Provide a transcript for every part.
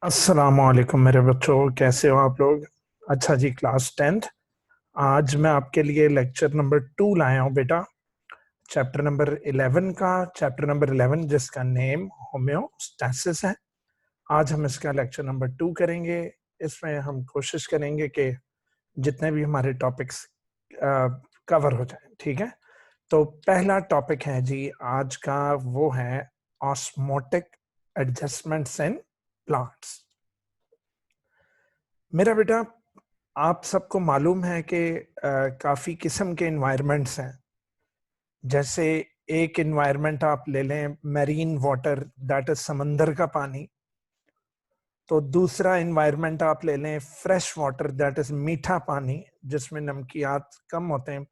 अस्सलामुअलैकुम मेरे बच्चों, कैसे हो आप लोग। अच्छा जी, क्लास टेंथ। आज मैं आपके लिए लेक्चर नंबर 2 लाया हूँ बेटा। चैप्टर नंबर 11 का, चैप्टर नंबर 11 जिसका नेम होम्योस्टैसिस है। आज हम इसका लेक्चर नंबर 2 करेंगे। इसमें हम कोशिश करेंगे कि जितने भी हमारे टॉपिक्स कवर हो जाए। ठीक है, तो पहला टॉपिक है जी आज का, वो है ऑस्मोटिक एडजस्टमेंट्स इन प्लांट्स। मेरा बेटा, आप सबको मालूम है कि काफी किस्म के इन्वायरमेंट्स हैं। जैसे एक इन्वायरमेंट आप ले लें मैरीन वाटर, दैट इज समंदर का पानी। तो दूसरा इन्वायरमेंट आप ले लें फ्रेश वाटर, दैट इज मीठा पानी, जिसमें नमकियात कम होते हैं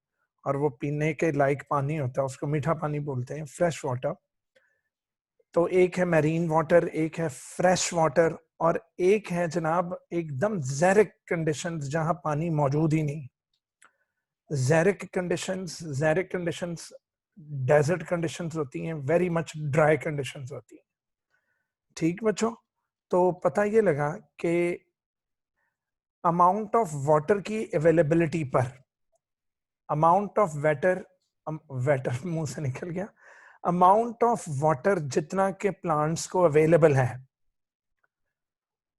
और वो पीने के लायक पानी होता है, उसको मीठा पानी बोलते हैं, फ्रेश वाटर। तो एक है मैरीन वाटर, एक है फ्रेश वाटर, और एक है जनाब एकदम ज़ेरिक कंडीशंस जहां पानी मौजूद ही नहीं। ज़ेरिक कंडीशंस डेजर्ट कंडीशंस होती हैं, वेरी मच ड्राई कंडीशंस होती हैं। ठीक बच्चों, तो पता ये लगा कि अमाउंट ऑफ वाटर की अवेलेबिलिटी पर, अमाउंट ऑफ वेटर वेटर मुंह से निकल गया, अमाउंट ऑफ वाटर जितना के प्लांट्स को अवेलेबल है,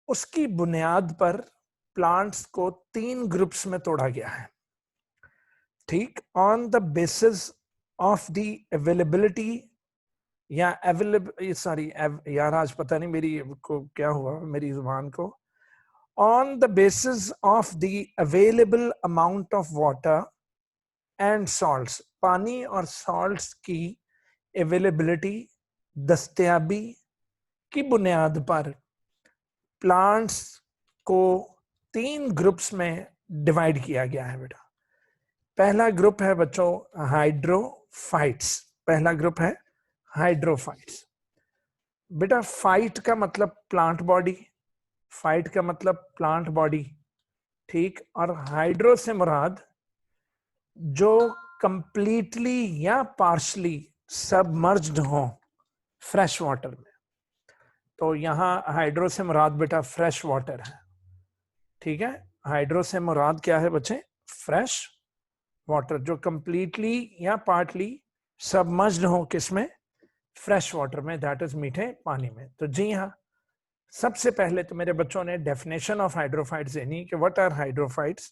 उसकी बुनियाद पर प्लांट्स को 3 ग्रुप्स में तोड़ा गया है। ठीक, on the basis of the availability या अवेलेबल, सॉरी यार आज पता नहीं मेरी को क्या हुआ मेरी जुबान को, on the basis of the available amount of water and salts, पानी और सॉल्ट्स की अवेलेबिलिटी, दस्तयाबी की बुनियाद पर प्लांट्स को 3 ग्रुप्स में डिवाइड किया गया है बेटा। पहला ग्रुप है बच्चों हाइड्रोफाइट्स। पहला ग्रुप है हाइड्रोफाइट्स। बेटा फाइट का मतलब प्लांट बॉडी, फाइट का मतलब प्लांट बॉडी। ठीक, और हाइड्रो से मुराद जो कंप्लीटली या पार्शली सबमर्ज्ड हो फ्रेश वाटर में। तो यहां हाइड्रो से मुराद बेटा फ्रेश वाटर है। ठीक है, हाइड्रो से मुराद क्या है बच्चे? फ्रेश वाटर, जो कंप्लीटली या पार्टली सबमर्ज्ड हो किसमें? फ्रेश वाटर में, दैट इज मीठे पानी में। तो जी हाँ, सबसे पहले तो मेरे बच्चों ने डेफिनेशन ऑफ हाइड्रोफाइट्स देनी कि व्हाट आर हाइड्रोफाइट्स।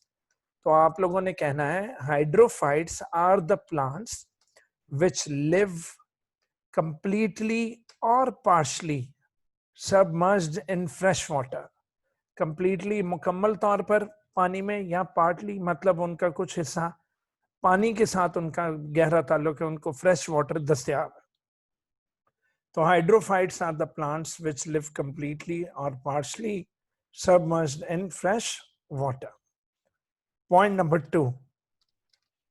तो आप लोगों ने कहना है hydrophytes are the plants which live completely और partially submerged in fresh water. Completely मुकम्मल तौर पर पानी में, या पार्टली मतलब उनका कुछ हिस्सा पानी के साथ उनका गहरा ताल्लुक है, उनको फ्रेश वाटर दस्तयाब है। तो hydrophytes are the plants which live completely और partially submerged in fresh water. Point number 2,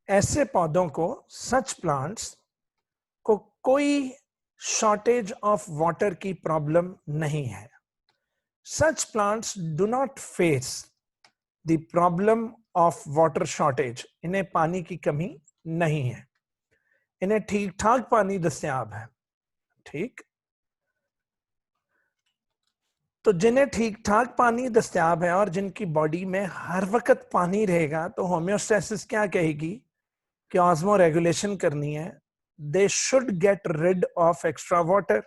ऐसे पौधों को, सच प्लांट्स को कोई शॉर्टेज ऑफ वाटर की प्रॉब्लम नहीं है। Such plants do not face the problem of water shortage. इन्हें पानी की कमी नहीं है, इन्हें ठीक ठाक पानी दस्तयाब है। ठीक, तो जिन्हें ठीक ठाक पानी दस्तयाब है और जिनकी बॉडी में हर वक्त पानी रहेगा, तो होम्योस्टैसिस क्या कहेगी कि ऑस्मो रेगुलेशन करनी है, they should get rid of extra water.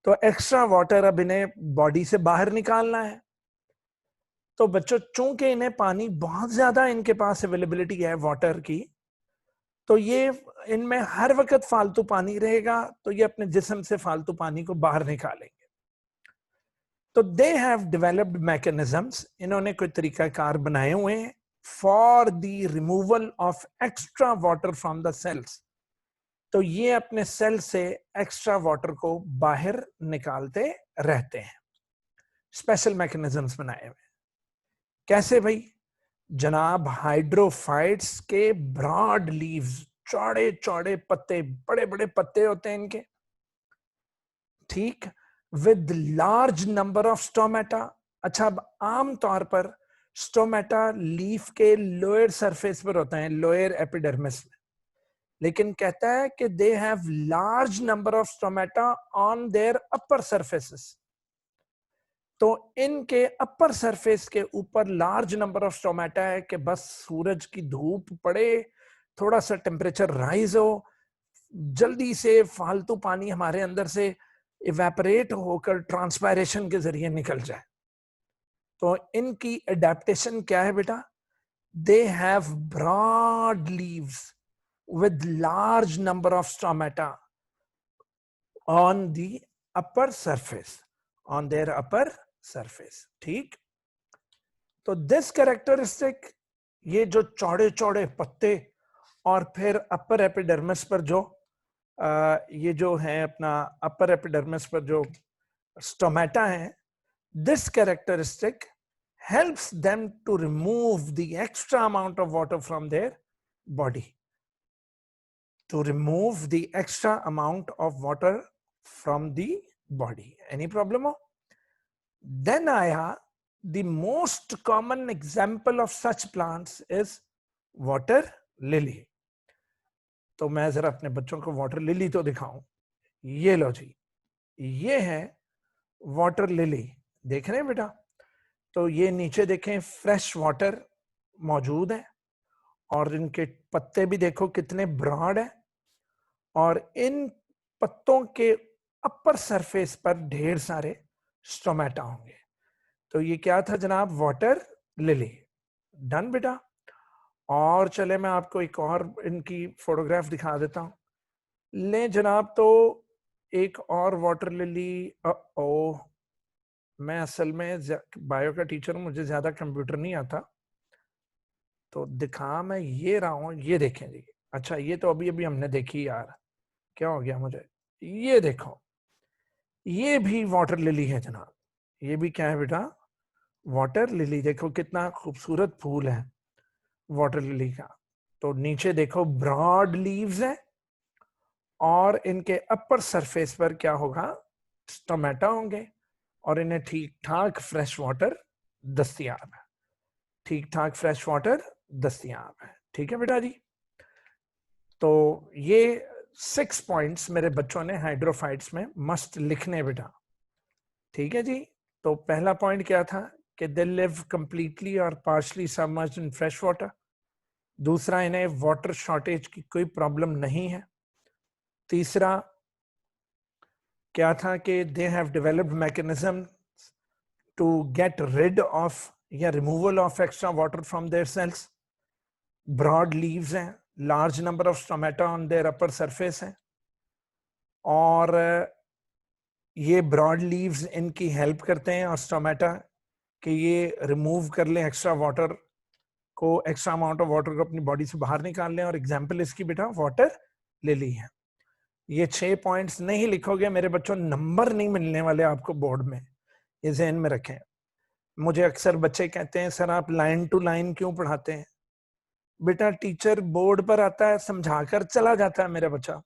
तो एक्स्ट्रा वाटर अब इन्हें बॉडी से बाहर निकालना है। तो बच्चों, चूंकि इन्हें पानी बहुत ज्यादा इनके पास अवेलेबिलिटी है वाटर की, तो ये इनमें हर वक्त फालतू पानी रहेगा, तो ये अपने जिस्म से फालतू पानी को बाहर निकालेंगे। तो दे हैव डेवलप्ड मैकेनिज्म्स, इन्होंने कोई तरीकाकार बनाए हुए हैं for the removal of extra water from the cells. तो ये अपने सेल से एक्स्ट्रा वाटर को बाहर निकालते रहते हैं, स्पेशल मैकेनिज्म्स बनाए हुए। कैसे भाई? जनाब, हाइड्रोफाइट्स के ब्रॉड लीव्स, चौड़े चौड़े पत्ते, बड़े बड़े पत्ते होते हैं इनके। ठीक, with large number of stomata. अच्छा, अब आम तौर पर स्टोमेटा लीफ के लोअर सरफेस पर होता है, लोअर एपिडर्मिस में, लेकिन कहता है कि they have large number of stomata on their upper surfaces. तो इनके अपर सरफेस के ऊपर लार्ज नंबर ऑफ स्टोमेटा है कि बस सूरज की धूप पड़े, थोड़ा सा टेम्परेचर राइज हो, जल्दी से फालतू पानी हमारे अंदर से इवेपोरेट होकर ट्रांसपायरेशन के जरिए निकल जाए। तो इनकी एडेप्टेशन क्या है बेटा? They have broad leaves with large number of stomata on the upper surface, on their upper surface। ठीक, तो this characteristic, ये जो चौड़े चौड़े पत्ते और फिर अपर एपिडर्मिस पर जो ये जो है अपना अपर एपिडर्मिस पर जो स्टोमेटा है, this characteristic helps them to remove the extra amount of water from their body, to remove the extra amount of water from the body. Any problem? Then आया the most common example of such plants is water lily। तो मैं जरा अपने बच्चों को water lily तो दिखाऊं। ये लो जी, ये है वाटर लिली, देख रहे हैं बेटा? तो ये नीचे देखें फ्रेश वाटर मौजूद है और इनके पत्ते भी देखो कितने ब्रॉड है और इन पत्तों के अपर सरफेस पर ढेर सारे स्टोमेटा होंगे। तो ये क्या था जनाब? Water lily. डन बेटा। और चले मैं आपको एक और इनकी फोटोग्राफ दिखा देता हूं। ले जनाब, तो एक और वाटर लिली। ओ, मैं असल में बायो का टीचर हूं, मुझे ज्यादा कंप्यूटर नहीं आता, तो दिखा मैं ये रहा हूं। ये देखें जी। अच्छा, ये तो अभी अभी हमने देखी यार, क्या हो गया मुझे? ये देखो, ये भी वाटर लिली है जनाब। ये भी क्या है बेटा? Water lily. देखो कितना खूबसूरत फूल है वाटर लिली का। तो नीचे देखो ब्रॉड लीव्स है और इनके अपर सरफेस पर क्या होगा? स्टोमेटा होंगे और इन्हें ठीक ठाक फ्रेश वाटर दस्तयाब है। ठीक ठाक फ्रेश वाटर दस्तयाब है। ठीक है बेटा जी। तो ये 6 पॉइंट्स मेरे बच्चों ने हाइड्रोफाइट्स में मस्ट लिखने बेटा। ठीक है जी। तो पहला पॉइंट क्या था कि दे लिव कंप्लीटली और partially submerged in fresh water. दूसरा, इन्हें वाटर शॉर्टेज की कोई प्रॉब्लम नहीं है। तीसरा क्या था कि they have developed mechanism to get rid of या removal of extra water from their cells. Broad leaves हैं, large number of stomata on their upper surface है और ये ब्रॉड लीव्स इनकी हेल्प करते हैं और स्टोमेटा कि ये रिमूव कर लें एक्स्ट्रा वाटर को, एक्स्ट्रा अमाउंट ऑफ वाटर को अपनी बॉडी से बाहर निकाल लें। और एग्जांपल इसकी बेटा वाटर लिली है। ये 6 पॉइंट्स नहीं लिखोगे मेरे बच्चों, नंबर नहीं मिलने वाले आपको बोर्ड में, ये ज़हन में रखें। मुझे अक्सर बच्चे कहते हैं सर आप लाइन टू लाइन क्यों पढ़ाते हैं? बेटा टीचर बोर्ड पर आता है, समझाकर चला जाता है मेरा बच्चा,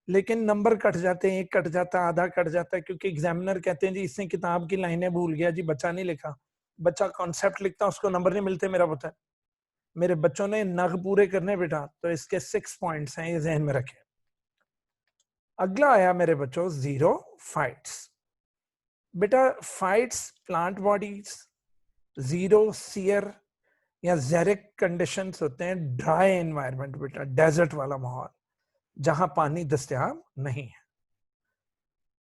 लेकिन नंबर कट जाते हैं, एक कट जाता है, आधा कट जाता है, क्योंकि एग्जामिनर कहते हैं जी इसने किताब की लाइनें भूल गया जी, बच्चा नहीं लिखा। बच्चा कॉन्सेप्ट लिखता, उसको नंबर नहीं मिलते मेरा बच्चा। मेरे बच्चों ने नग पूरे करने बेटा, तो इसके 6 पॉइंट्स हैं, ये ज़हन में रखें। अगला आया मेरे बच्चों जीरो फाइट्स। बेटा फाइट्स प्लांट बॉडीज जीरो सियर या जेरिक कंडीशंस होते हैं, ड्राई एनवायरनमेंट बेटा, डेजर्ट वाला माहौल जहां पानी दस्तयाब नहीं है,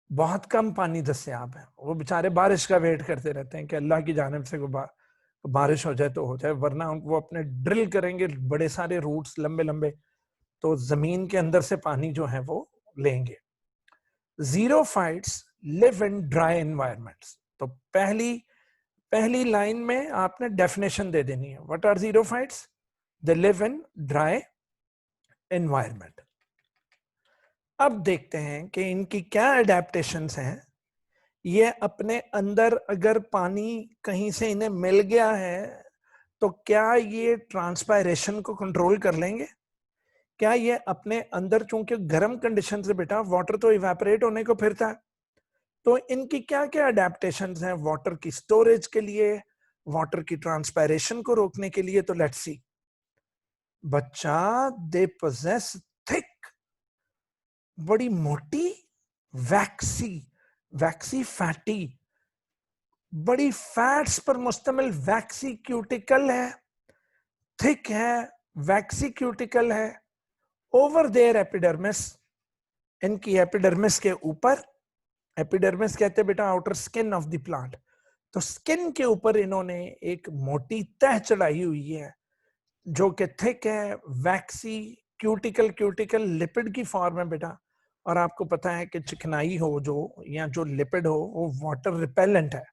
बहुत कम पानी दस्तयाब है। वो बेचारे बारिश का वेट करते रहते हैं कि अल्लाह की जानिब से बारिश हो जाए तो हो जाए, वरना वो अपने ड्रिल करेंगे बड़े सारे रूट्स लंबे लंबे, तो जमीन के अंदर से पानी जो है वो लेंगे। Xerophytes live in dry environments. तो पहली लाइन में आपने डेफिनेशन दे देनी है, what are xerophytes? They live in dry environment. अब देखते हैं कि इनकी क्या अडेप्टेशंस हैं। ये अपने अंदर अगर पानी कहीं से इन्हें मिल गया है तो क्या ये ट्रांसपायरेशन को कंट्रोल कर लेंगे? क्या ये अपने अंदर, चूंकि गर्म कंडीशन से बेटा वाटर तो इवेपोरेट होने को फिरता है, तो इनकी क्या क्या अडेप्टेशंस हैं वाटर की स्टोरेज के लिए, वाटर की ट्रांसपायरेशन को रोकने के लिए? तो लेट्स सी बच्चा, दे पोजेस थिक, बड़ी मोटी वैक्सी फैटी बड़ी फैट्स पर मुश्तमिल वैक्सी क्यूटिकल है, थिक है, वैक्सी क्यूटिकल है, ओवर देयर एपिडर्मिस, इनकी एपिडर्मिस के ऊपर, एपिडर्मिस कहते हैं बेटा outer skin of the plant, तो स्किन के ऊपर इन्होंने एक मोटी तह चढ़ाई हुई है जो कि थिक है, वैक्सी, क्यूटिकल, क्यूटिकल लिपिड की फॉर्म है बेटा। और आपको पता है कि चिकनाई हो जो या जो लिपिड हो वो वाटर रिपेलेंट है,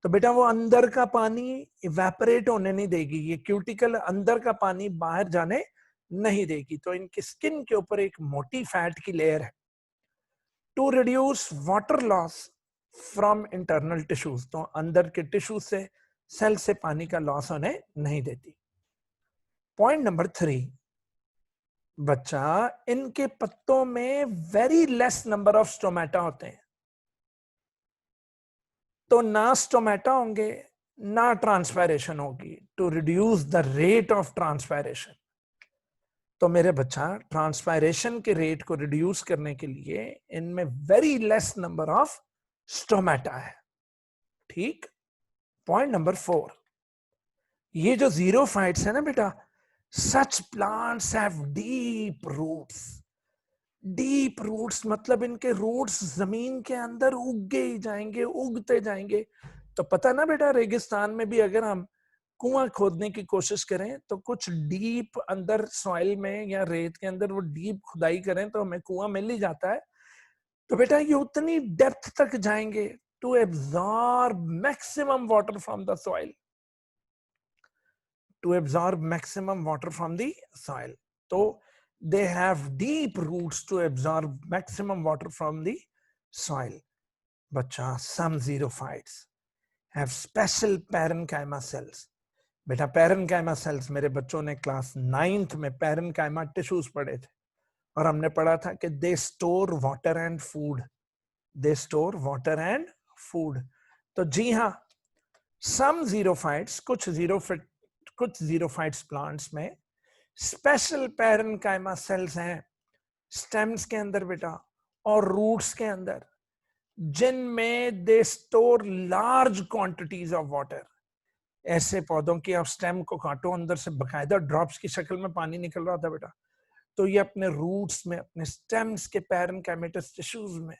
तो बेटा वो अंदर का पानी इवेपोरेट होने नहीं देगी, ये क्यूटिकल अंदर का पानी बाहर जाने नहीं देगी, तो इनकी स्किन के ऊपर एक मोटी फैट की लेयर है to reduce water loss from internal tissues, तो अंदर के टिश्यू से, सेल से पानी का लॉस होने नहीं देती। पॉइंट नंबर 3, बच्चा इनके पत्तों में very less number of stomata होते हैं, तो ना स्टोमेटा होंगे ना ट्रांसपायरेशन होगी, to reduce the rate of transpiration. तो मेरे बच्चा ट्रांसपायरेशन के रेट को रिड्यूस करने के लिए इनमें very less number of stomata है। ठीक। पॉइंट नंबर 4, ये जो जीरोफाइट्स है ना बेटा, such plants have deep roots. Deep roots मतलब इनके रूट्स जमीन के अंदर उगते ही जाएंगे, उगते जाएंगे। तो पता ना बेटा रेगिस्तान में भी अगर हम कुआं खोदने की कोशिश करें तो कुछ डीप अंदर सॉइल में या रेत के अंदर वो डीप खुदाई करें तो हमें कुआं मिल ही जाता है। तो बेटा ये उतनी डेप्थ तक जाएंगे to absorb maximum water from the soil, to absorb maximum water from the soil. So they have deep roots to absorb maximum water from the soil. Bacha, some xerophytes have special parenchyma cells. बेटा parenchyma cells मेरे बच्चों ने class 9th में parenchyma tissues पढ़े थे और हमने पढ़ा था कि they store water and food. They store water and food. तो जी हाँ, some xerophytes, कुछ जीरोफाइट्स प्लांट्स में स्पेशल पैरेनकाइमा सेल्स हैं स्टेम्स के अंदर बेटा और रूट्स के अंदर, जिनमें they store large quantities of water. ऐसे पौधों की आप स्टेम को काटो, अंदर से बकायदा ड्रॉप्स की शक्ल में पानी निकल रहा था बेटा, तो ये अपने रूट्स में, अपने स्टेम्स के पैरेनकाइमेटस टिश्यूज में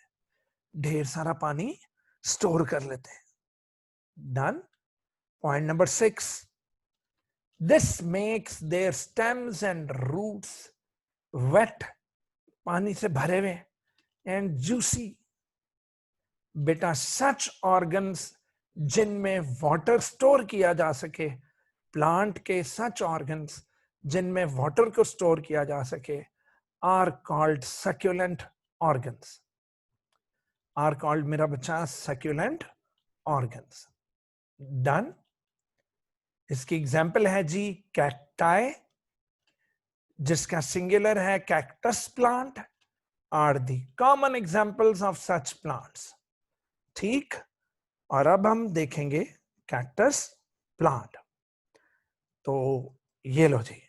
ढेर सारा पानी स्टोर कर लेते हैं। Done. Point number 6, this makes their stems and roots wet, पानी से भरे हुए, and juicy। बेटा such organs जिनमें वाटर स्टोर किया जा सके, प्लांट के such organs जिनमें वाटर को स्टोर किया जा सके, are called succulent organs, are called मेरा बच्चा succulent organs। डन। इसकी एग्जाम्पल है जी कैक्टाई, जिसका सिंगुलर है cactus plant, are the common examples of such plants. ठीक। और अब हम देखेंगे कैक्टस प्लांट। तो ये लो जी,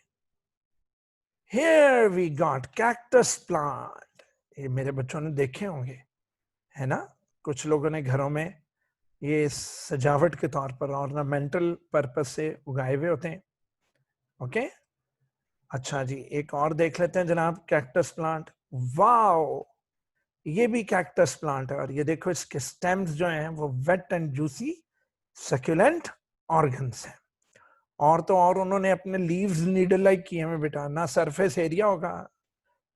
here we got cactus plant. ये मेरे बच्चों ने देखे होंगे, है ना, कुछ लोगों ने घरों में ये सजावट के तौर पर ऑर्नामेंटल पर्पस से उगाए हुए होते हैं। ओके। अच्छा जी, एक और देख लेते हैं जनाब, कैक्टस प्लांट। वाओ, ये भी कैक्टस प्लांट है और ये देखो इसके स्टेम्स जो हैं वो wet and juicy succulent organs हैं। और तो और उन्होंने अपने लीव्स नीडल लाइक किए हैं बेटा, ना सरफेस एरिया होगा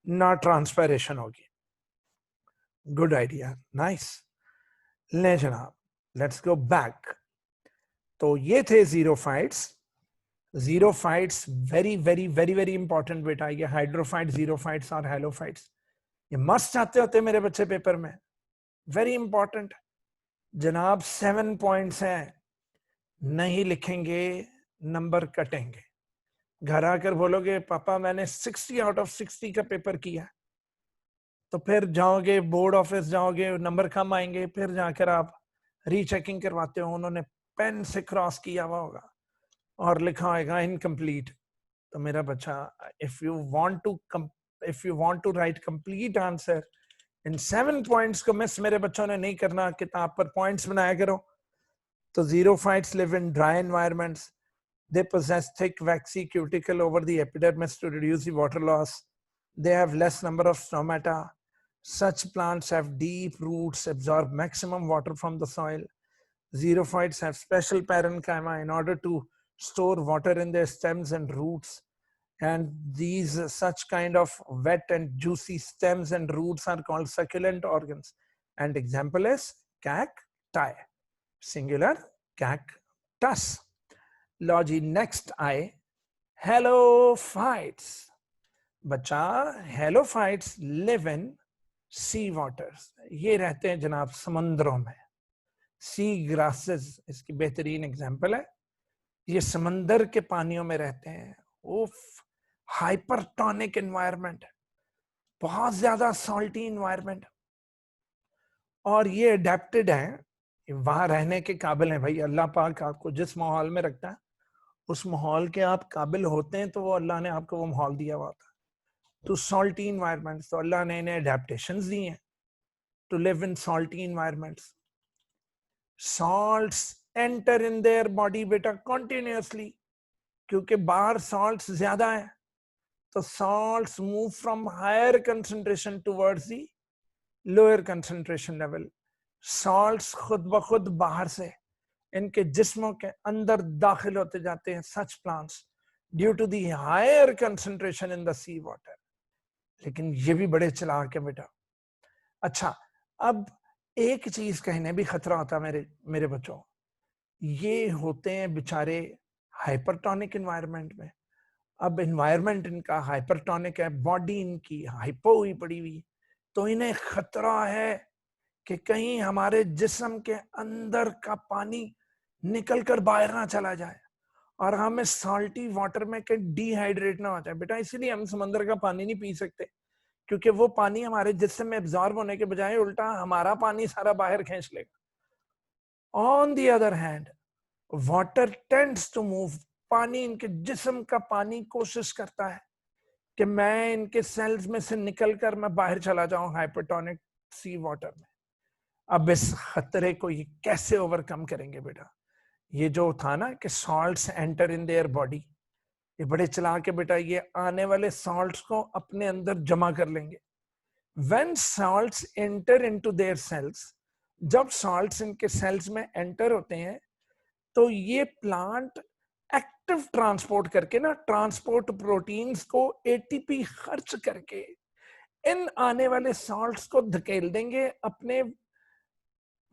ना ट्रांसपायरेशन होगी। Good idea, nice. ले जनाब, लेट्स गो बैक। तो ये थे xerophytes. Xerophytes very very very very important बेटा, ये हाइड्रोफाइट, जीरोफाइट्स और हैलोफाइट्स, ये मस्ट आते होते मेरे बच्चे पेपर में, वेरी इंपॉर्टेंट। जनाब 7 पॉइंट्स हैं, नहीं लिखेंगे नंबर कटेंगे। घर आकर बोलोगे पापा मैंने 60 आउट ऑफ 60 का पेपर किया, तो फिर जाओगे बोर्ड ऑफिस जाओगे, नंबर कम आएंगे, फिर जाकर आप रीचेकिंग करवाते हो, उन्होंने पेन से क्रॉस किया हुआ होगा और लिखा होगा इनकम्प्लीट। तो मेरा बच्चा, if you want to write complete answer in 7 points को मिस मेरे बच्चों ने नहीं करना, किताब पर पॉइंट्स बनाया करो। तो xerophytes live in dry environments. They possess thick waxy cuticle over the epidermis to reduce the water loss. They have less number of stomata. Such plants have deep roots, absorb maximum water from the soil. Xerophytes have special parenchyma in order to store water in their stems and roots. And these such kind of wet and juicy stems and roots are called succulent organs. And example is cacti, singular cactus. Logi next I, halophytes. बच्चा halophytes live in sea waters. ये रहते हैं जनाब समंदरों में. सी grasses इसकी बेहतरीन example है. ये समंदर के पानियों में रहते हैं. उफ, हाइपरटोनिक एनवायरनमेंट, बहुत ज्यादा सॉल्टी एनवायरनमेंट, और ये अडेप्टेड है, वहां रहने के काबिल है. भाई अल्लाह पाक आपको जिस माहौल में रखता है उस माहौल के आप काबिल होते हैं, तो वो अल्लाह ने आपको वो माहौल दिया हुआ था. तो सॉल्टी एनवायरनमेंट, तो अल्लाह ने इन्हें अडेप्टेशंस दी हैं to live in salty environments. Salts enter in their body बेटा कंटिन्यूअसली, क्योंकि बाहर सॉल्ट्स ज्यादा है, तो salts move from higher concentration towards the lower concentration level. Salts खुद ब खुद बाहर से इनके जिस्मों के अंदर दाखिल होते जाते हैं. Such plants due to the higher concentration in the sea water. लेकिन ये भी बड़े चालाक है बेटा. अच्छा, अब एक चीज कहने भी खतरा होता है मेरे बच्चों. ये होते हैं बेचारे हाइपरटोनिक एनवायरनमेंट में. अब एनवायरनमेंट इनका हाइपरटोनिक है, बॉडी इनकी हाइपो हुई पड़ी हुई, तो इन्हें खतरा है कि कहीं हमारे जिस्म के अंदर का पानी निकल कर बाहर ना चला जाए और हमें सॉल्टी वाटर में कहीं डिहाइड्रेट ना हो जाए. बेटा इसीलिए हम समंदर का पानी नहीं पी सकते, क्योंकि वो पानी हमारे जिस्म में एब्जॉर्ब होने के बजाय उल्टा हमारा पानी सारा बाहर खींच लेगा. On the other hand water tends to move. पानी, इनके जिस्म का पानी कोशिश करता है कि मैं इनके सेल्स में से निकलकर मैं बाहर चला जाऊं हाइपरटोनिक सी वाटर में. अब इस खतरे को ये कैसे ओवरकम करेंगे बेटा? ये जो था ना कि salts enter in their body, ये बड़े चालाक है बेटा. ये आने वाले सॉल्ट्स को अपने अंदर जमा कर लेंगे. When salts enter into their cells, जब सॉल्ट्स इनके सेल्स में एंटर होते हैं, तो ये प्लांट एक्टिव ट्रांसपोर्ट करके ना, ट्रांसपोर्ट प्रोटीन्स को एटीपी खर्च करके इन आने वाले सॉल्ट्स को धकेल देंगे अपने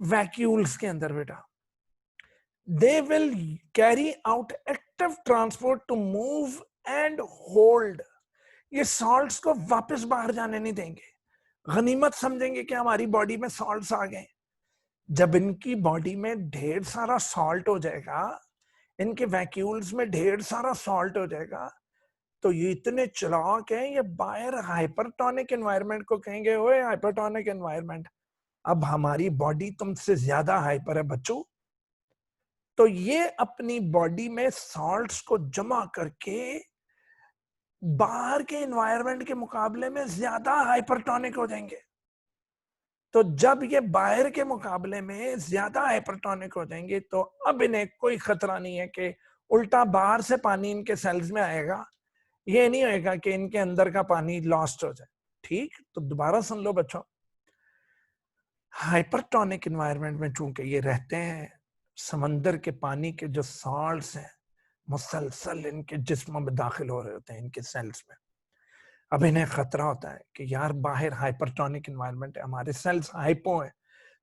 वैक्यूल्स के अंदर बेटा. They will carry out active transport to move and hold. ये सॉल्ट्स को वापस बाहर जाने नहीं देंगे. गनीमत समझेंगे कि हमारी बॉडी में सॉल्ट्स आ गए. जब इनकी बॉडी में ढेर सारा सॉल्ट हो जाएगा, इनके वैक्यूल्स में ढेर सारा सॉल्ट हो जाएगा, तो ये इतने चालाक हैं, ये बाहर हाइपरटोनिक एनवायरनमेंट को कहेंगे, ओए हाइपरटोनिक एनवायरनमेंट, अब हमारी बॉडी तुमसे ज्यादा हाइपर है बच्चों. तो ये अपनी बॉडी में सॉल्ट्स को जमा करके बाहर के एनवायरनमेंट के मुकाबले में ज्यादा हाइपरटोनिक हो जाएंगे. तो जब ये बाहर के मुकाबले में ज्यादा हाइपरटोनिक हो जाएंगे, तो अब इन्हें कोई खतरा नहीं है कि उल्टा बाहर से पानी इनके सेल्स में आएगा. ये नहीं होगा कि इनके अंदर का पानी लॉस्ट हो जाए. ठीक, तो दोबारा सुन लो बच्चों. हाइपरटोनिक एनवायरनमेंट में चूंकि ये रहते हैं, समंदर के पानी के जो सॉल्ट्स हैं मुसलसल इनके जिस्मों में दाखिल हो रहे होते हैं, इनके सेल्स में. अब इन्हें खतरा होता है कि यार बाहर हाइपरटोनिक एनवायरनमेंट है, हमारे सेल्स हाइपो हैं,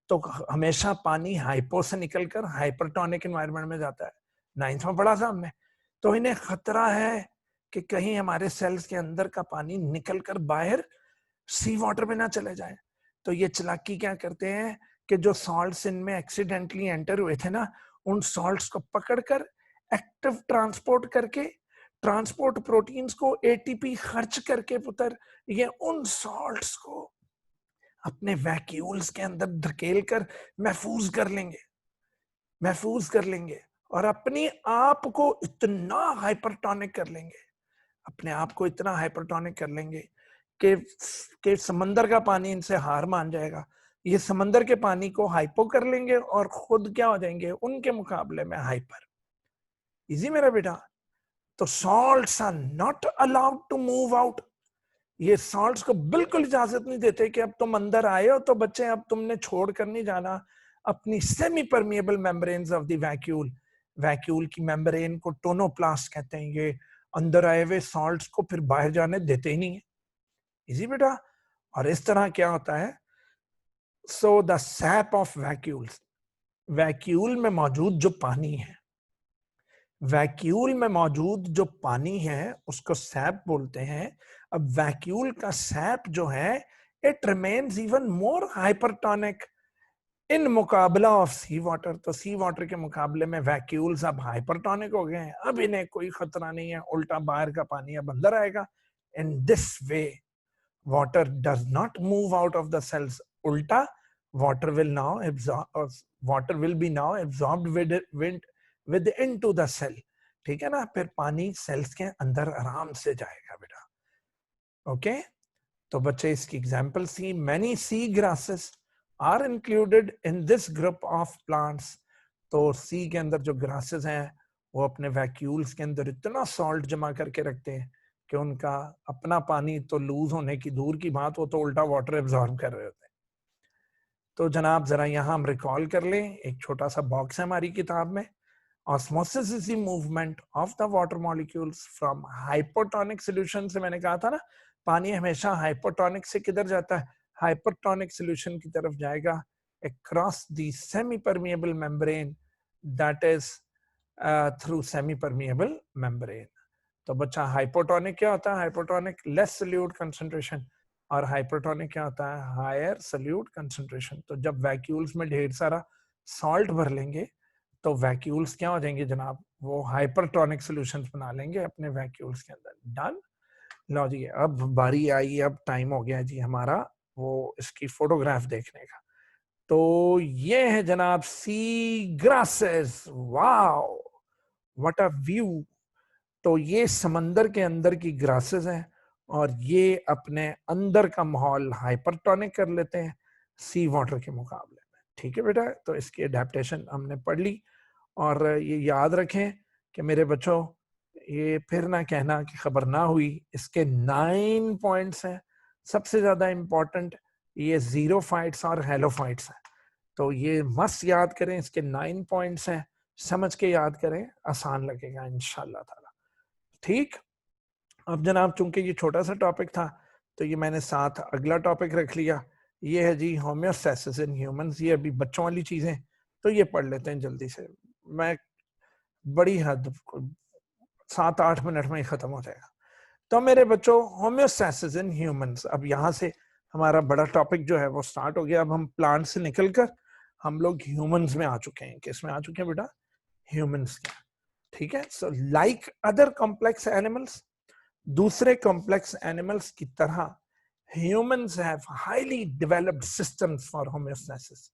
तो हमेशा पानी हाइपो से निकलकर हाइपरटोनिक एनवायरनमेंट में जाता है. 9th में पढ़ा था हमने. तो इन्हें खतरा है कि कहीं हमारे सेल्स के अंदर का पानी निकलकर बाहर सी वाटर में ना चले जाए. तो ये चालाकी क्या करते हैं कि जो सॉल्ट्स इनमें एक्सीडेंटली एंटर हुए थे ना, उन सॉल्ट्स को पकड़कर एक्टिव ट्रांसपोर्ट करके, ट्रांसपोर्ट प्रोटीन्स को एटीपी खर्च करके पुत्र, ये उन सॉल्ट्स को अपने वैक्यूल्स के अंदर धकेल कर महफूज कर लेंगे और अपने आप को इतना हाइपरटोनिक कर लेंगे, अपने आप को इतना हाइपरटोनिक कर लेंगे कि समंदर का पानी इनसे हार मान जाएगा. ये समंदर के पानी को हाइपो कर लेंगे और खुद क्या हो जाएंगे उनके मुकाबले में हाइपर। इजी मेरा बेटा। तो salts are not allowed to move out. ये सॉल्ट्स को बिल्कुल इजाजत नहीं देते कि अब तुम अंदर आए हो तो बच्चे अब तुमने छोड़ कर नहीं जाना अपनी semi permeable membranes of the vacuole. Vacuole की मेम्ब्रेन को टोनोप्लास्ट कहते हैं। ये अंदर आए हुए सॉल्ट्स को फिर बाहर जाने देते ही नहीं है। इजी बेटा। और इस तरह क्या होता है, so the SAP of vacuoles, vacuole में मौजूद जो पानी है, वैक्यूल में मौजूद जो पानी है उसको सैप बोलते हैं। अब वैक्यूल का सैप जो है it remains even more hypertonic in मुकाबला ऑफ सी वाटर। तो सी वाटर के मुकाबले में वैक्यूल्स अब हाइपरटोनिक हो गए हैं, अब इन्हें कोई खतरा नहीं है, उल्टा बाहर का पानी अब अंदर आएगा। In this way water does not move out of the cells, उल्टा water will now absorb, water will be now absorbed with into the cell। ठीक है ना, फिर पानी सेल्स के अंदर आराम से जाएगा बेटा। ओके तो बच्चे इसकी example sea, many sea grasses are included in this group of plants। तो सी के अंदर जो ग्रासेस हैं वो अपने वैक्यूल्स के अंदर इतना सॉल्ट जमा करके रखते हैं कि उनका अपना पानी तो लूज होने की दूर की बात, वो तो उल्टा वाटर एब्जॉर्ब कर रहे होते हैं। तो जनाब जरा यहाँ हम रिकॉल कर लें, एक छोटा सा बॉक्स है हमारी किताब में। Osmosis is the movement of the water molecules from hypotonic solution से, मैंने कहा था ना पानी हमेशा हाइपोटोनिक से किधर जाता है, हाइपरटोनिक सॉल्यूशन की तरफ जाएगा, across the semi permeable membrane that is through semi permeable membrane. तो बच्चा हाइपोटोनिक क्या होता है, हाइपोटोनिक लेस सोल्यूट कंसंट्रेशन, और हाइपरटोनिक क्या होता है, हायर सोल्यूट कंसंट्रेशन। तो जब वैक्यूल्स में ढेर सारा सॉल्ट भर लेंगे तो वैक्यूल्स क्या हो जाएंगे जनाब, वो हाइपरटोनिक सॉल्यूशंस बना लेंगे अपने वैक्यूल्स के अंदर। डन। लो जी अब बारी आई, अब टाइम हो गया जी हमारा वो इसकी फोटोग्राफ देखने का। तो ये है जनाब sea grasses, wow what a view. तो ये समंदर के अंदर की ग्रासेस हैं और ये अपने अंदर का माहौल हाइपरटोनिक कर लेते हैं सी वाटर के मुकाबले में। ठीक है बेटा, तो इसकी अडेप्टेशन हमने पढ़ ली। और ये याद रखें कि मेरे बच्चों ये फिर ना कहना कि खबर ना हुई, इसके 9 पॉइंट्स हैं। सबसे ज्यादा इंपॉर्टेंट ये जीरोफाइट्स और हेलोफाइट्स हैं, तो ये मस्त याद करें, इसके 9 पॉइंट्स हैं, समझ के याद करें, आसान लगेगा इंशाल्लाह ताला। ठीक। अब जनाब चूंकि ये छोटा सा टॉपिक था तो ये मैंने साथ अगला टॉपिक रख लिया, ये है जी होम्योस्टैसिस इन ह्यूमंस। ये अभी बच्चों वाली चीजें तो ये पढ़ लेते हैं जल्दी से, मैं बड़ी हद 7-8 मिनट में ही खत्म हो जाएगा। तो मेरे बच्चों होम्योस्टैसिस इन ह्यूमंस, अब यहाँ से हमारा बड़ा टॉपिक जो है वो स्टार्ट हो गया। अब हम प्लांट से निकलकर हम लोग ह्यूमंस में आ चुके हैं। किस में आ चुके हैं बेटा, ह्यूमंस के। ठीक है, so like other complex animals, दूसरे कॉम्प्लेक्स एनिमल्स की तरह humans have highly developed systems for homeostasis.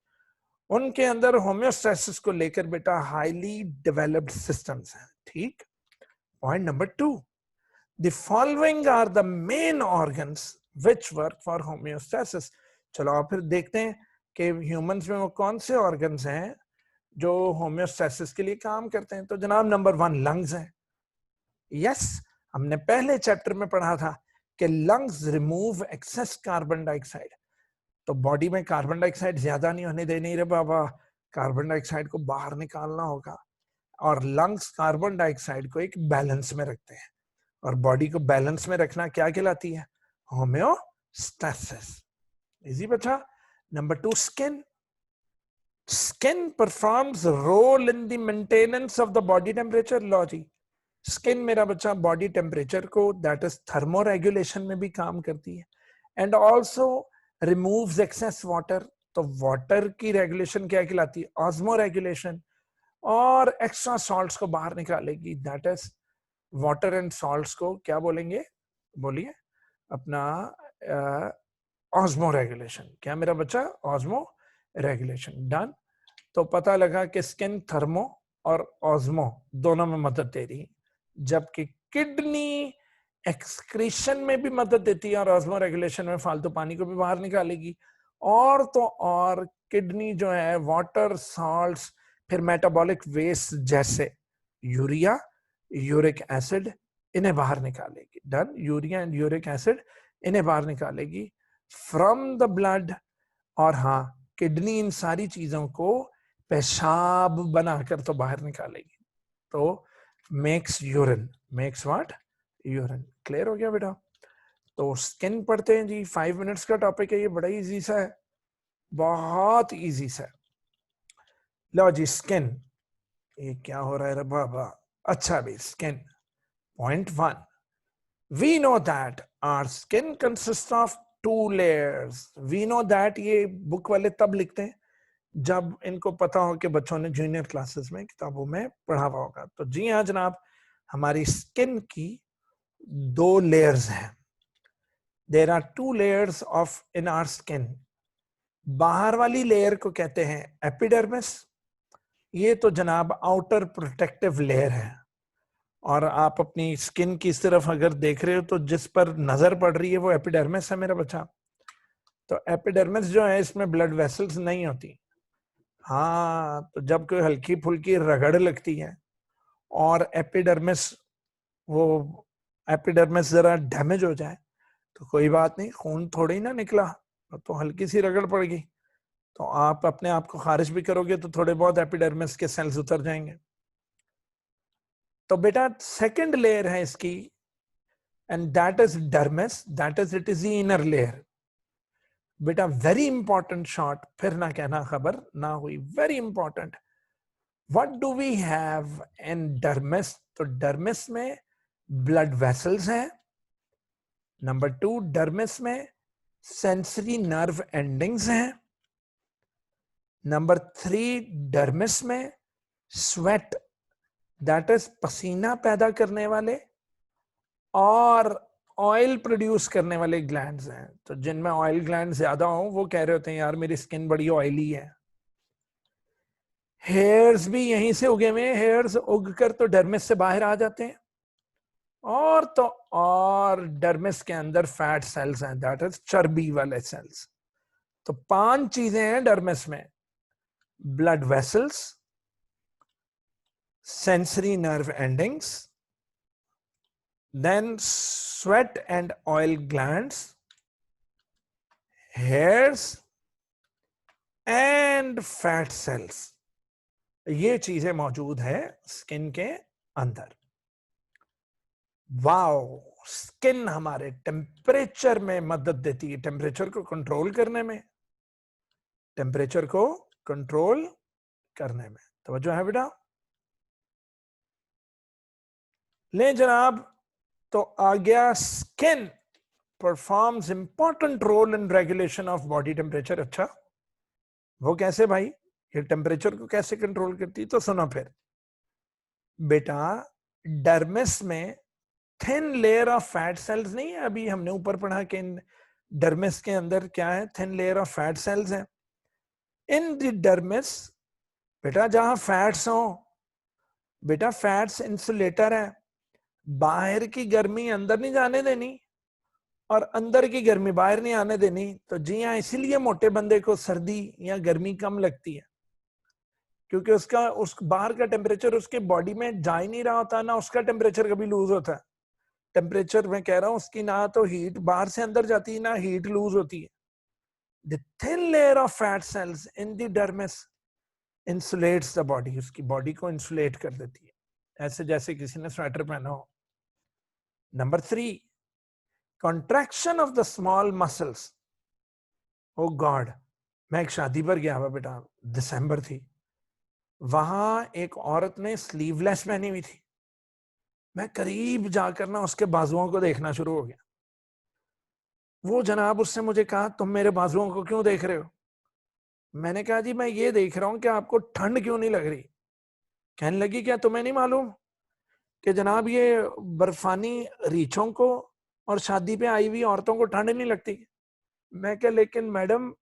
उनके अंदर होम्योस्टैसिस को लेकर बेटा हाईली डेवलप्ड सिस्टम्स हैं। ठीक। Point number 2, the following are the main organs which work for homeostasis. चलो आप फिर देखते हैं कि ह्यूमंस में वो कौन से ऑर्गन्स हैं जो होम्योस्टैसिस के लिए काम करते हैं। तो जनाब नंबर 1 लंग्स हैं। यस, हमने पहले चैप्टर में पढ़ा था कि lungs remove excess carbon dioxide. तो बॉडी में कार्बन डाइऑक्साइड ज्यादा नहीं होने देनी रे बाबा, कार्बन डाइऑक्साइड को बाहर निकालना होगा। और लंग्स कार्बन डाइऑक्साइड को एक बैलेंस में रखते हैं, और बॉडी को बैलेंस में रखना क्या कहलाती है, होम्योस्टैसिस। इजी बच्चा। Number 2 skin. Skin performs role in the maintenance of the body temperature. लो जी, स्किन मेरा बच्चा बॉडी टेम्परेचर को दैट इज थर्मो रेगुलेशन में भी काम करती है, and also removes excess water. तो वाटर की रेगुलेशन क्या कहलाती है, ऑस्मो रेगुलेशन। और एक्स्ट्रा सॉल्ट्स को बाहर निकालेगी, that is water and salts को क्या बोलेंगे, बोलिए अपना ऑस्मो रेगुलेशन। क्या मेरा बच्चा, ऑस्मो रेगुलेशन। डन। तो पता लगा कि स्किन थर्मो और ऑस्मो दोनों में मदद दे रही, जबकि किडनी एक्सक्रीशन में भी मदद देती है और ऑस्मो रेगुलेशन में फालतू पानी को भी बाहर निकालेगी, और तो और किडनी जो है वाटर, सॉल्ट्स, फिर मेटाबॉलिक वेस्ट जैसे यूरिया, यूरिक एसिड इन्हें बाहर निकालेगी। Done, urea and uric acid इन्हें बाहर निकालेगी फ्रॉम द ब्लड। और हाँ, किडनी इन सारी चीजों को पेशाब बनाकर तो बाहर निकालेगी। तो makes urine, makes what, urine. Clear हो गया बेटा? तो स्किन पढ़ते हैं जी, 5 मिनट्स का टॉपिक है ये, बड़ा इजी सा है, बहुत इजी सा है। लो जी, स्किन, ये क्या हो रहा है रे बाबा? अच्छा भी, skin point 1, we know that our skin consist of 2 layers। We know that ये बुक वाले तब लिखते हैं जब इनको पता हो कि बच्चों ने जूनियर क्लासेस में किताबों में पढ़ा हुआ होगा। तो जी हाँ जनाब, हमारी स्किन की 2 layers हैं। There are 2 layers of in our skin. बाहर वाली लेयर को कहते हैं एपिडर्मिस। ये तो जनाब आउटर प्रोटेक्टिव लेयर है। और आप अपनी स्किन की तरफ अगर देख रहे हो तो जिस पर नजर पड़ रही है वो एपिडर्मिस है मेरा बच्चा। तो एपिडर्मिस जो है इसमें ब्लड वेसल्स नहीं होती। हाँ, तो जब कोई हल्की फुल्की रगड़ लगती है और एपिडर्मिस, वो एपिडर्मिस जरा डैमेज हो जाए तो कोई बात नहीं, खून थोड़ी ना निकला, तो हल्की सी रगड़ पड़ गई तो आप अपने आप को खारिज भी करोगे तो थोड़े बहुत एपिडर्मिस के सेल्स उतर जाएंगे। तो बेटा सेकंड लेयर है इसकी, and that is dermis, that is it is the inner layer. बेटा वेरी इंपॉर्टेंट शॉर्ट, फिर ना कहना खबर ना हुई, very important. What do we have in dermis? तो डर्मिस में ब्लड वेसल्स हैं। नंबर 2, डर्मिस में सेंसरी नर्व एंडिंग्स हैं। नंबर 3, डर्मिस में स्वेट, दैट इज पसीना पैदा करने वाले और ऑयल प्रोड्यूस करने वाले ग्लैंड्स हैं। तो जिनमें ऑयल ग्लैंड ज्यादा हो वो कह रहे होते हैं यार मेरी स्किन बड़ी ऑयली है। हेयर्स भी यहीं से उगे हुए हैं, हेयर्स उगकर तो डर्मिस से बाहर आ जाते हैं। और तो और डर्मिस के अंदर फैट सेल्स हैं, दैट इज चर्बी वाले सेल्स। तो 5 चीजें हैं डर्मिस में: blood vessels, sensory nerve endings, then sweat and oil glands, hairs and fat cells। ये चीजें मौजूद है स्किन के अंदर। वाओ, स्किन हमारे टेम्परेचर में मदद देती है, टेम्परेचर को कंट्रोल करने में, टेम्परेचर को कंट्रोल करने में। तवज्जो है बेटा? ले जनाब, तो आ गया skin performs important role in regulation of body temperature. अच्छा, वो कैसे भाई? ये टेम्परेचर को कैसे कंट्रोल करती है? तो सुनो फिर बेटा, डर्मिस में thin layer of fat sales नहीं है, अभी हमने ऊपर पढ़ा कि डर्मिस के अंदर क्या है, thin layer of fat cells है। इन द डर्मिस बेटा जहां फैट्स हो, बेटा फैट्स इंसुलेटर है, बाहर की गर्मी अंदर नहीं जाने देनी और अंदर की गर्मी बाहर नहीं आने देनी। तो जी हाँ, इसीलिए मोटे बंदे को सर्दी या गर्मी कम लगती है, क्योंकि उसका उस बाहर का टेम्परेचर उसके बॉडी में जा ही नहीं रहा होता, ना उसका टेम्परेचर कभी लूज होता है। टेम्परेचर मैं कह रहा हूं उसकी ना तो हीट बाहर से अंदर जाती है ना हीट लूज होती है। The thin layer of fat cells in the dermis insulates the body, उसकी बॉडी को इंसुलेट कर देती है, ऐसे जैसे किसी ने स्वेटर पहना हो। Number 3, contraction of the small muscles. Oh God, मैं एक शादी पर गया हुआ बेटा, दिसंबर थी, वहां एक औरत ने स्लीवलेस पहनी हुई थी। मैं करीब जाकर ना उसके बाजुओं को देखना शुरू हो गया। वो जनाब उससे मुझे कहा तुम मेरे बाजुओं को क्यों देख रहे हो? मैंने कहा जी मैं ये देख रहा हूं कि आपको ठंड क्यों नहीं लग रही। कहने लगी क्या तुम्हें नहीं मालूम कि जनाब ये बर्फानी रीछों को और शादी पे आई हुई औरतों को ठंड नहीं लगती? मैं क्या, लेकिन मैडम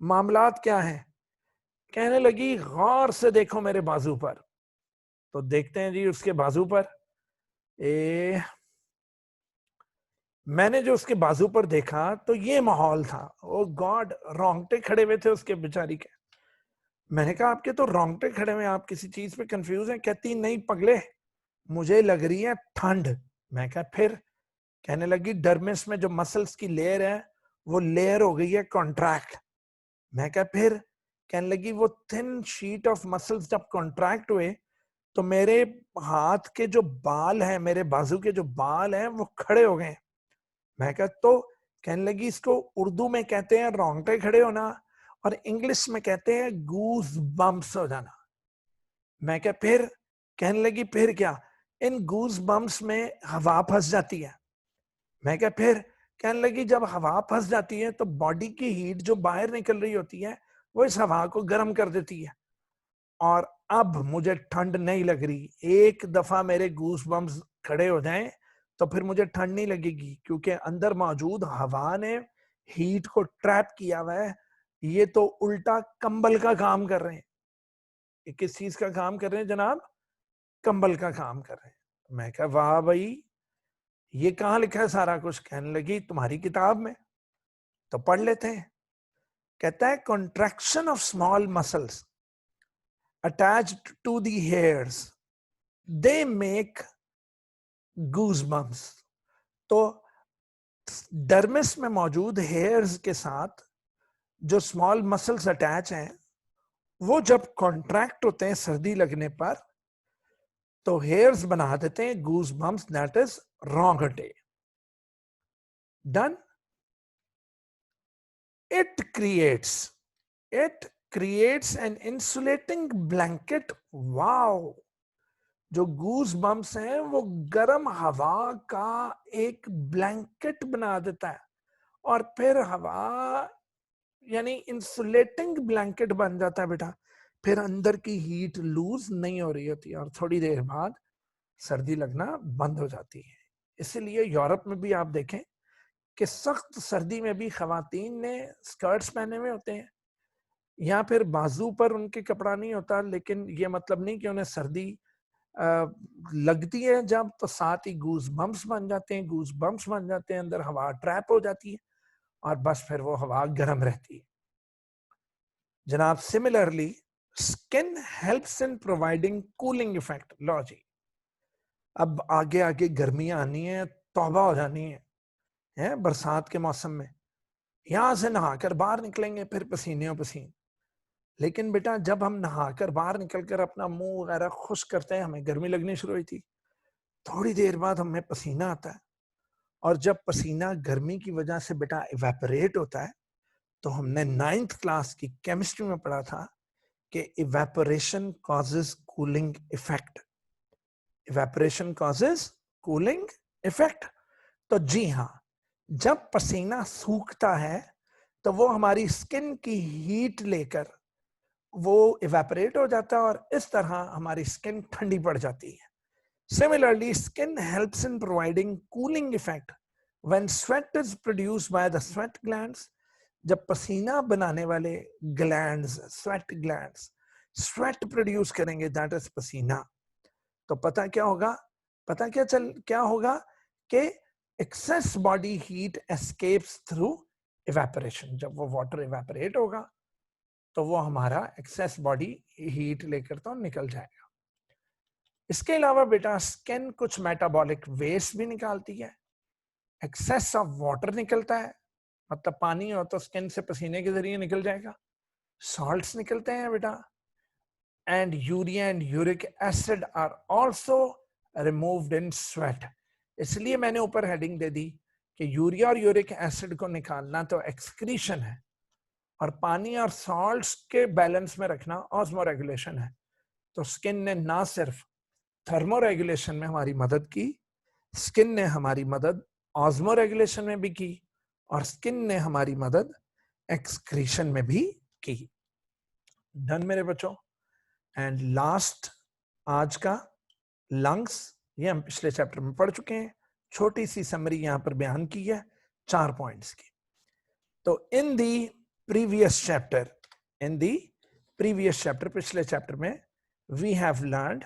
मामलात क्या है? कहने लगी गौर से देखो मेरे बाजू पर। तो देखते हैं जी उसके बाजू पर, ए मैंने जो उसके बाजू पर देखा तो ये माहौल था, ओ गॉड, रोंगटे खड़े हुए थे उसके बेचारी के। मैंने कहा आपके तो रोंगटे खड़े हुए, आप किसी चीज पे कंफ्यूज हैं? कहती नहीं पगले, मुझे लग रही है ठंड। मैं कहा फिर? कहने लगी डर्मिस में जो मसल्स की लेयर है वो लेयर हो गई है कॉन्ट्रैक्ट। मैं कहा फिर? कहने लगी वो थिन शीट ऑफ मसल्स जब कॉन्ट्रैक्ट हुए तो मेरे हाथ के जो बाल हैं, मेरे बाजू के जो बाल हैं वो खड़े हो गए। मैं कहा तो? कहने लगी इसको उर्दू में कहते हैं रोंगटे खड़े होना, और इंग्लिश में कहते हैं गूज बम्प्स हो जाना। मैं क्या फिर? कहने लगी फिर क्या? इन गूज बम्प्स में हवा फंस जाती है। मैं क्या फिर? कहने लगी जब हवा फंस जाती है तो बॉडी की हीट जो बाहर निकल रही होती है वो इस हवा को गर्म कर देती है, और अब मुझे ठंड नहीं लग रही। एक दफा मेरे गूस बम्प्स खड़े हो जाएं तो फिर मुझे ठंड नहीं लगेगी, क्योंकि अंदर मौजूद हवा ने हीट को ट्रैप किया हुआ है। ये तो उल्टा कंबल का काम कर रहे हैं। ये किस चीज का काम कर रहे हैं जनाब? कंबल का काम कर रहे हैं। मैं कहा वाह भाई, ये कहाँ लिखा है सारा कुछ? कहने लगी तुम्हारी किताब में। तो पढ़ लेते हैं। कहता है contraction of small muscles attached to the hairs, they make goosebumps. तो डर्मिस में मौजूद हेयर्स के साथ जो स्मॉल मसल्स अटैच हैं वो जब कॉन्ट्रैक्ट होते हैं सर्दी लगने पर तो हेयर्स बना देते हैं गूज बम्प्स, दैट इज रोंगटे। Done. It creates an insulating blanket. Wow! जो गूज बम्प्स हैं वो गर्म हवा का एक ब्लैंकेट बना देता है, और फिर हवा यानी इंसुलेटिंग ब्लैंकेट बन जाता है बेटा। फिर अंदर की हीट लूज नहीं हो रही होती और थोड़ी देर बाद सर्दी लगना बंद हो जाती है। इसीलिए यूरोप में भी आप देखें कि सख्त सर्दी में भी खवातीन ने स्कर्ट्स पहने हुए होते हैं, या फिर बाजू पर उनके कपड़ा नहीं होता, लेकिन ये मतलब नहीं कि उन्हें सर्दी लगती है जब तो साथ ही गूज बम्प्स बन जाते हैं, गूज बम्प्स बन जाते हैं, अंदर हवा ट्रैप हो जाती है और बस फिर वो हवा गर्म रहती है। जनाब similarly skin helps in providing cooling effect. लो जी, अब आगे आगे गर्मियां आनी है, तौबा हो जानी है बरसात के मौसम में। यहां से नहाकर बाहर निकलेंगे फिर पसीने पसीने, लेकिन बेटा जब हम नहाकर बाहर निकलकर अपना मुंह वगैरह खुश करते हैं हमें गर्मी लगनी शुरू हुई थी। थोड़ी देर बाद हमें पसीना आता है, और जब पसीना गर्मी की वजह से बेटा इवेपोरेट होता है तो हमने 9th क्लास की केमिस्ट्री में पढ़ा था कि evaporation causes cooling effect. Evaporation causes cooling effect. तो जी हाँ, जब पसीना सूखता है तो वो हमारी स्किन की हीट लेकर वो इवेपोरेट हो जाता है और इस तरह हमारी स्किन ठंडी पड़ जाती है। Similarly, skin helps in providing cooling effect when sweat is produced by the sweat glands. जब पसीना बनाने वाले ग्लैंड्स, स्वेट प्रोड्यूस करेंगे, दैट इज पसीना, तो पता क्या होगा? पता क्या होगा कि access body heat escapes through evaporation. जब वो वाटर इवेपोरेट होगा तो वो हमारा एक्सेस बॉडी हीट लेकर तो निकल जाएगा। इसके अलावा बेटा स्किन कुछ मेटाबॉलिक वेस्ट भी निकालती है। एक्सेस ऑफ वाटर निकलता है, मतलब पानी हो तो स्किन से पसीने के जरिए निकल जाएगा। सॉल्ट्स निकलते हैं बेटा, and urea and uric acid are also removed in sweat. इसलिए मैंने ऊपर हेडिंग दे दी कि यूरिया और यूरिक एसिड को निकालना तो एक्सक्रीशन है, और पानी और सॉल्ट्स के बैलेंस में रखना ऑस्मो रेगुलेशन है। तो स्किन ने ना सिर्फ थर्मो रेगुलेशन में हमारी मदद की, स्किन ने हमारी मदद ऑस्मो रेगुलेशन में भी की, और स्किन ने हमारी मदद एक्सक्रीशन में भी की। डन मेरे बच्चों। एंड लास्ट आज का लंग्स, ये हम पिछले चैप्टर में पढ़ चुके हैं। छोटी सी समरी यहां पर बयान की है 4 पॉइंट्स की। तो इन दी प्रीवियस चैप्टर पिछले चैप्टर में we have learned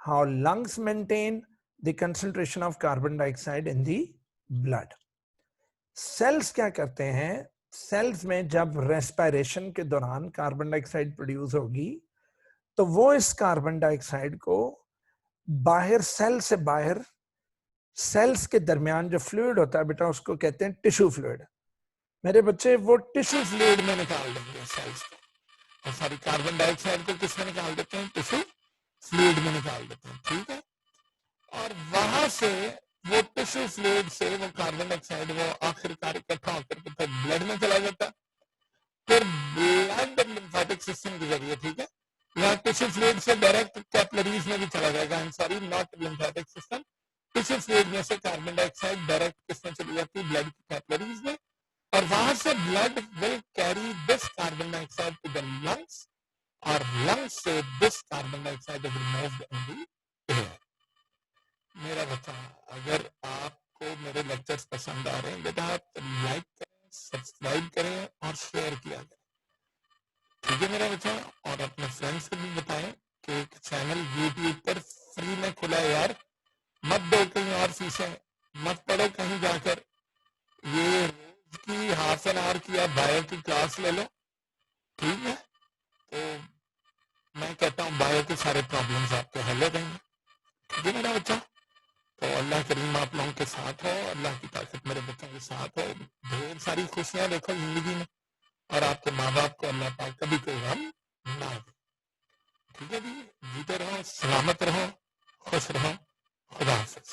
how lungs maintain the concentration of carbon dioxide in the blood. Cells क्या करते हैं, सेल्स में जब रेस्पिरेशन के दौरान कार्बन डाइऑक्साइड प्रोड्यूस होगी तो वो इस कार्बन डाइऑक्साइड को बाहर, सेल से बाहर, सेल्स के दरमियान जो फ्लूइड होता है बेटा उसको कहते हैं टिश्यू फ्लूइड। मेरे बच्चे वो टिश्यू फ्लूइड में निकाल देंगे सेल्स को, और सारी कार्बन डाइऑक्साइड को किसमें निकाल देते हैं, टिश्यू फ्लूइड में निकाल देते हैं, ठीक है। और वहां से वो टिश्यू फ्लूइड से वो कार्बन डाइऑक्साइड वो आखिरकार इकट्ठा होकर के फिर ब्लड में चला जाता है, फिर ब्लड लिम्फेटिक सिस्टम के जरिए, ठीक है, यहाँ टिश्यू फ्लूइड से डायरेक्ट कैपिलरीज में भी चला जाएगा, I am sorry not lymphatic system, tissue fluid में से कार्बन डाइऑक्साइड डायरेक्ट किसमें चली जाती है, ब्लड की कैपिलरीज में, और वहां से blood will carry this carbon dioxide to the lungs, और लंग्स से this carbon dioxide is removed in the air. मेरा बच्चा, अगर आपको मेरे लेक्चर्स पसंद आ रहे हैं बेटा, आप लाइक करें, सब्सक्राइब करें और शेयर किया करें, ठीक है मेरा बच्चा। और अपने फ्रेंड्स को भी बताएं कि एक चैनल यूट्यूब पर फ्री में खुला है यार, मत दो कहीं और फीसें, मत पढ़ो कहीं जाकर, ये रोज की हाफ एन आवर की आप बायो की क्लास ले लो, ठीक है। तो मैं कहता हूँ बायो के सारे प्रॉब्लम्स आपके हल हो जाएंगे, ठीक है मेरा बच्चा। तो अल्लाह करीम आप लोगों के साथ हो, अल्लाह की ताकत मेरे बच्चों के साथ हो, ढेर सारी खुशियां देखो जिंदगी में, और आपके माँ बाप को अल्लाह पाक कभी कोई गम ना दे, ठीक है जी। जीते रहो, सलामत रहो, खुश रहो, खुदा हाफिज।